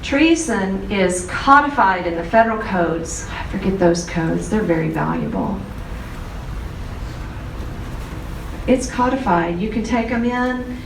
Treason is codified in the federal codes. I forget those codes. They're very valuable. It's codified. You can take them in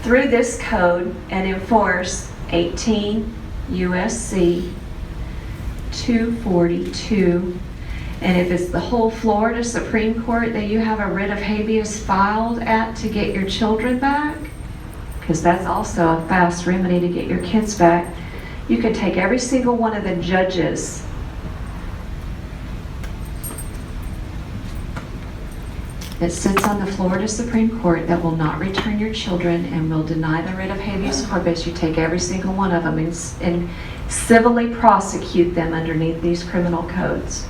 through this code and enforce 18 USC 242. And if it's the whole Florida Supreme Court that you have a writ of habeas filed at to get your children back, because that's also a fast remedy to get your kids back, you could take every single one of the judges that sits on the Florida Supreme Court that will not return your children and will deny the writ of habeas corpus. You take every single one of them and civilly prosecute them underneath these criminal codes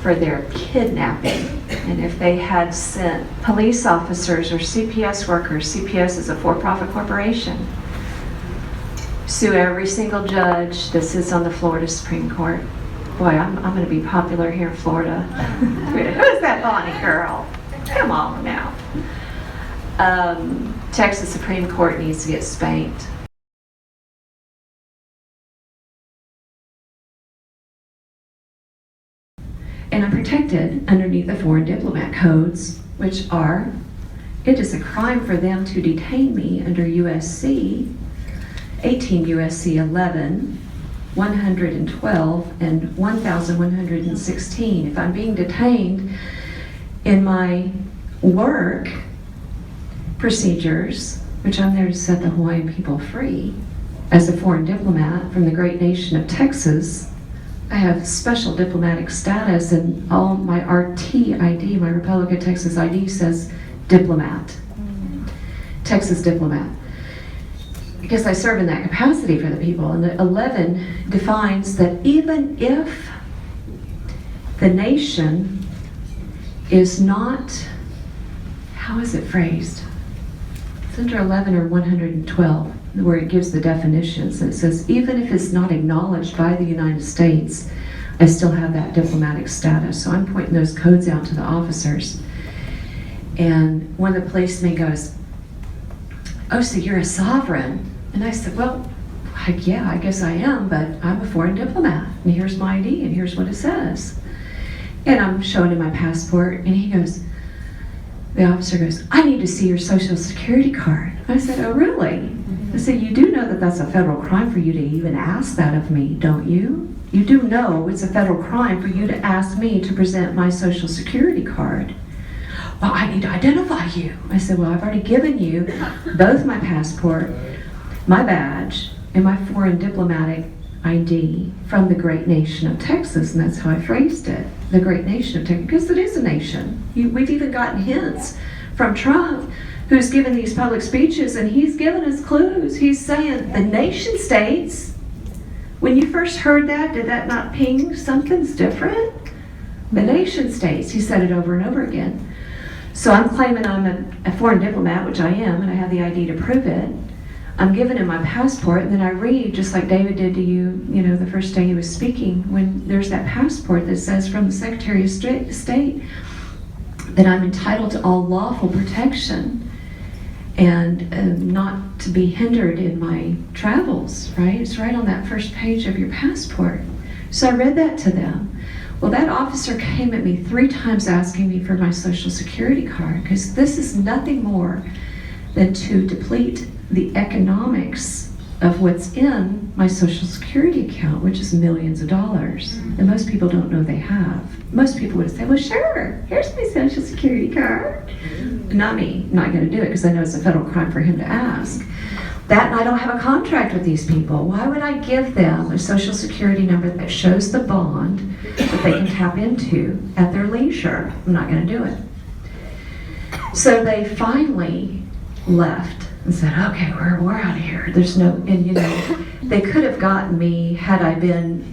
for their kidnapping. And if they had sent police officers or CPS workers, CPS is a for-profit corporation, sue every single judge that sits on the Florida Supreme Court. Boy, I'm going to be popular here in Florida. Who's that Bonnie girl? Come on now. Texas Supreme Court needs to get spanked. And I'm protected underneath the foreign diplomat codes, which are, it is a crime for them to detain me under USC, 18 USC 11, 112, and 1116. If I'm being detained in my work procedures, which I'm there to set the Hawaiian people free, as a foreign diplomat from the great nation of Texas, I have special diplomatic status, and all my RT ID, my Republic of Texas ID, says diplomat, Texas diplomat, because I serve in that capacity for the people. And the 11 defines that even if the nation is not, how is it phrased? It's under 11 or 112. Where it gives the definitions. It says, even if it's not acknowledged by the United States, I still have that diplomatic status. So I'm pointing those codes out to the officers. And one of the policemen goes, oh, so you're a sovereign? And I said, well, heck yeah, I guess I am, but I'm a foreign diplomat. And here's my ID, and here's what it says. And I'm showing him my passport, and he goes, the officer goes, I need to see your social security card. I said, oh, really? I said, you do know that that's a federal crime for you to even ask that of me, don't you? You do know it's a federal crime for you to ask me to present my social security card. Well, I need to identify you. I said, well, I've already given you both my passport, my badge, and my foreign diplomatic ID from the great nation of Texas, and that's how I phrased it, the great nation of Texas, because it is a nation. We've even gotten hints from Trump, who's given these public speeches, and he's given us clues. He's saying the nation states. When you first heard that, did that not ping something's different? The nation states. He said it over and over again. So I'm claiming I'm a foreign diplomat, which I am, and I have the ID to prove it. I'm giving him my passport, and then I read, just like David did to you, the first day he was speaking, when there's that passport that says from the Secretary of State that I'm entitled to all lawful protection and not to be hindered in my travels, right? It's right on that first page of your passport. So I read that to them. Well, that officer came at me 3 times asking me for my social security card, because this is nothing more than to deplete the economics of what's in my social security account, which is millions of dollars. And most people don't know they have. Most people would say, well, sure, here's my social security card. Not me, not going to do it, because I know it's a federal crime for him to ask. That, and I don't have a contract with these people. Why would I give them a social security number that shows the bond that they can tap into at their leisure? I'm not going to do it. So they finally left and said, okay, we're out of here. There's no, and they could have gotten me had I been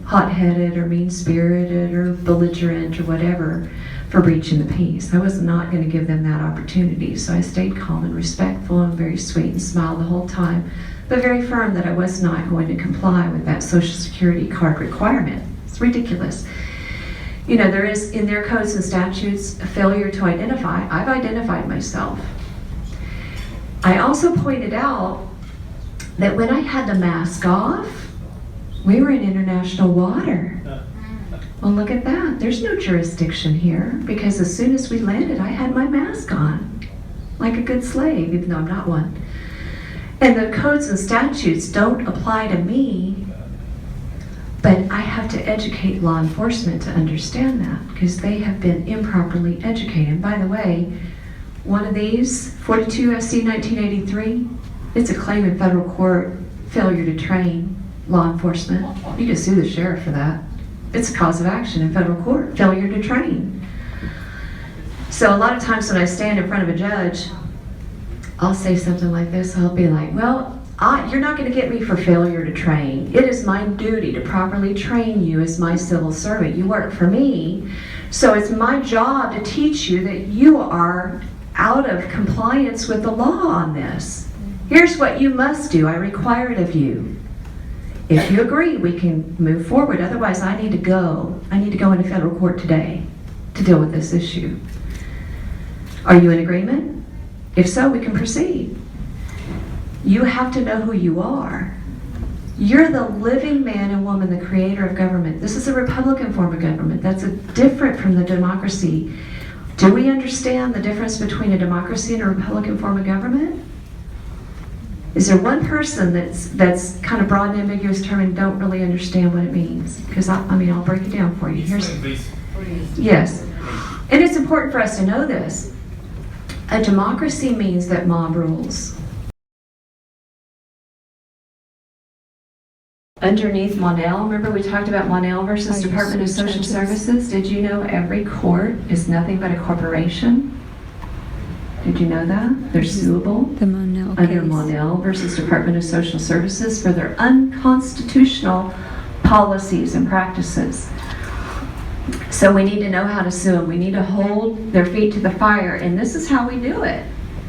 hot-headed or mean-spirited or belligerent or whatever for breaching the peace. I was not going to give them that opportunity. So I stayed calm and respectful and very sweet and smiled the whole time, but very firm that I was not going to comply with that social security card requirement. It's ridiculous. There is in their codes and statutes a failure to identify. I've identified myself. I also pointed out that when I had the mask off, we were in international water. Well, look at that. There's no jurisdiction here, because as soon as we landed, I had my mask on, like a good slave, even though I'm not one. And the codes and statutes don't apply to me, but I have to educate law enforcement to understand that, because they have been improperly educated. By the way, one of these, 42 U.S.C. 1983, it's a claim in federal court, failure to train law enforcement. You can sue the sheriff for that. It's a cause of action in federal court, failure to train. So a lot of times when I stand in front of a judge, I'll say something like this. I'll be like, well, you're not going to get me for failure to train. It is my duty to properly train you as my civil servant. You work for me, so it's my job to teach you that you are out of compliance with the law on this. Here's what you must do. I require it of you. If you agree, we can move forward. Otherwise, I need to go. I need to go into federal court today to deal with this issue. Are you in agreement? If so, we can proceed. You have to know who you are. You're the living man and woman, the creator of government. This is a Republican form of government. That's different from the democracy. Do we understand the difference between a democracy and a Republican form of government? Is there one person that's kind of broad and ambiguous term and don't really understand what it means? Because I'll break it down for you. Yes. And it's important for us to know this. A democracy means that mob rules. Underneath Monell, remember we talked about Monell versus Department of Social Services? Did you know every court is nothing but a corporation? Did you know that? They're suable under Monell versus Department of Social Services for their unconstitutional policies and practices. So we need to know how to sue them. We need to hold their feet to the fire, and this is how we do it,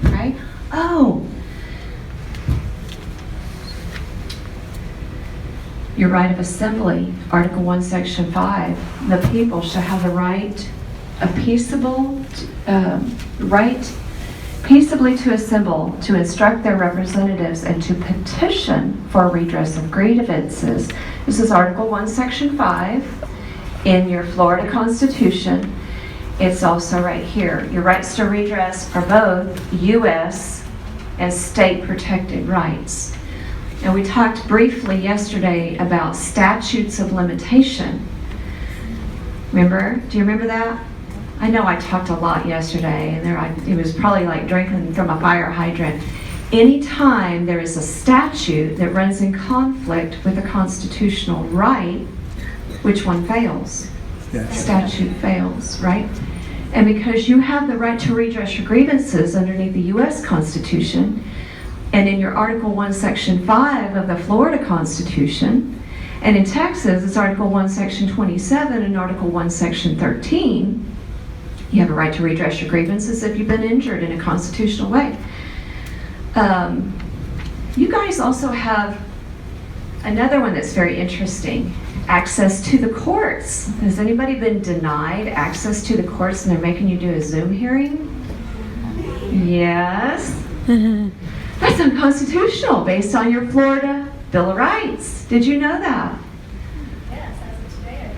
right? Oh, your right of assembly, Article 1, Section 5. The people shall have the right, peaceably to assemble, to instruct their representatives, and to petition for redress of grievances. This is Article 1, Section 5 in your Florida Constitution. It's also right here. Your rights to redress are both U.S. and state protected rights. And we talked briefly yesterday about statutes of limitation. Remember? Do you remember that? I know I talked a lot yesterday, and it was probably like drinking from a fire hydrant. Anytime there is a statute that runs in conflict with a constitutional right, which one fails? Statute fails, right? And because you have the right to redress your grievances underneath the U.S. Constitution, and in your Article 1, Section 5 of the Florida Constitution, and in Texas, it's Article 1, Section 27 and Article 1, Section 13, you have a right to redress your grievances if you've been injured in a constitutional way. You guys also have another one that's very interesting, access to the courts. Has anybody been denied access to the courts and they're making you do a Zoom hearing? Yes. That's unconstitutional based on your Florida Bill of Rights. Did you know that? Yes, as of today.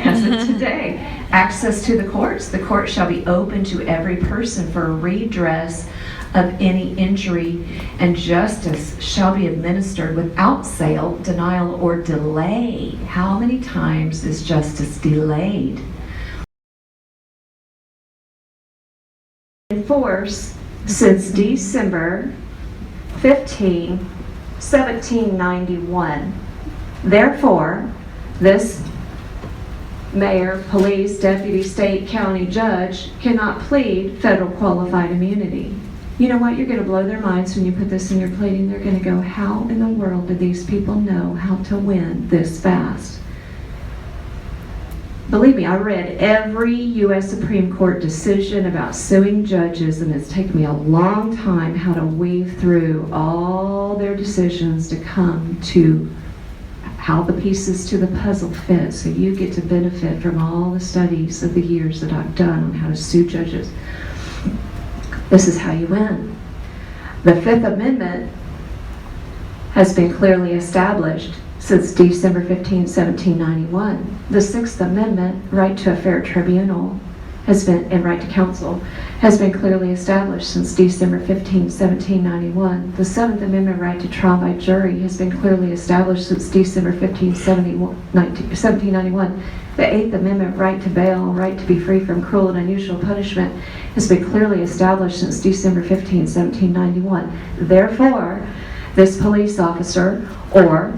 As of today. Access to the courts. The court shall be open to every person for redress of any injury, and justice shall be administered without sale, denial, or delay. How many times is justice delayed? In force since December 15, 1791. Therefore, this mayor, police, deputy, state, county judge cannot plead federal qualified immunity. You know what? You're going to blow their minds when you put this in your pleading. They're going to go, how in the world do these people know how to win this fast? Believe me, I read every U.S. Supreme Court decision about suing judges, and it's taken me a long time how to weave through all their decisions to come to how the pieces to the puzzle fit, so you get to benefit from all the studies of the years that I've done on how to sue judges. This is how you win. The Fifth Amendment has been clearly established since December 15, 1791. The Sixth Amendment, right to a fair tribunal, and right to counsel, has been clearly established since December 15, 1791. The Seventh Amendment, right to trial by jury, has been clearly established since December 15, 1791. The Eighth Amendment, right to bail, right to be free from cruel and unusual punishment, has been clearly established since December 15, 1791. Therefore, this police officer or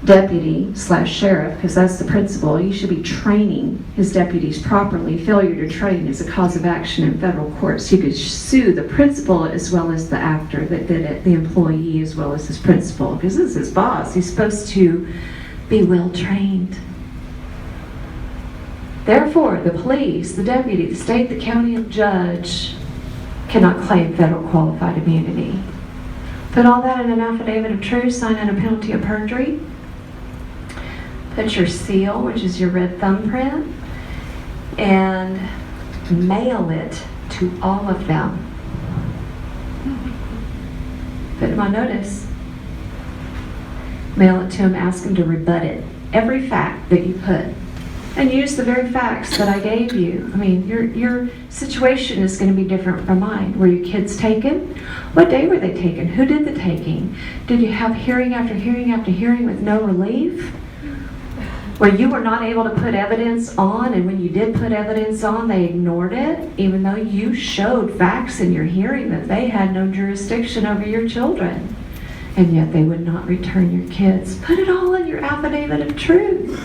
deputy/sheriff, because that's the principal, you should be training his deputies properly. Failure to train is a cause of action in federal courts. You could sue the principal as well as the actor that did it, the employee as well as his principal, because this is his boss. He's supposed to be well trained. Therefore, the police, the deputy, the state, the county, and judge cannot claim federal qualified immunity. Put all that in an affidavit of truth, sign under penalty of perjury. Put your seal, which is your red thumbprint, and mail it to all of them. Put them on notice. Mail it to them, ask them to rebut it. Every fact that you put. And use the very facts that I gave you. I mean, your situation is going to be different from mine. Were your kids taken? What day were they taken? Who did the taking? Did you have hearing after hearing after hearing with no relief? Where you were not able to put evidence on, and when you did put evidence on, they ignored it, even though you showed facts in your hearing that they had no jurisdiction over your children. And yet they would not return your kids. Put it all in your affidavit of truth.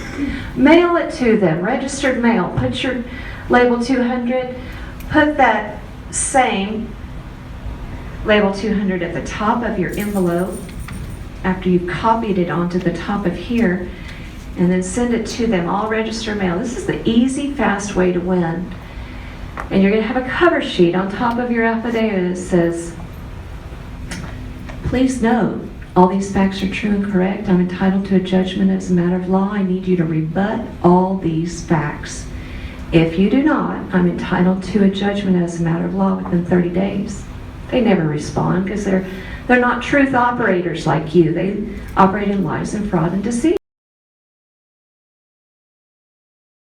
Mail it to them, registered mail. Put your label 200. Put that same label 200 at the top of your envelope after you've copied it onto the top of here, and then send it to them, all registered mail. This is the easy, fast way to win. And you're going to have a cover sheet on top of your affidavit that says, please note, all these facts are true and correct. I'm entitled to a judgment as a matter of law. I need you to rebut all these facts. If you do not, I'm entitled to a judgment as a matter of law within 30 days. They never respond because they're not truth operators like you. They operate in lies and fraud and deceit.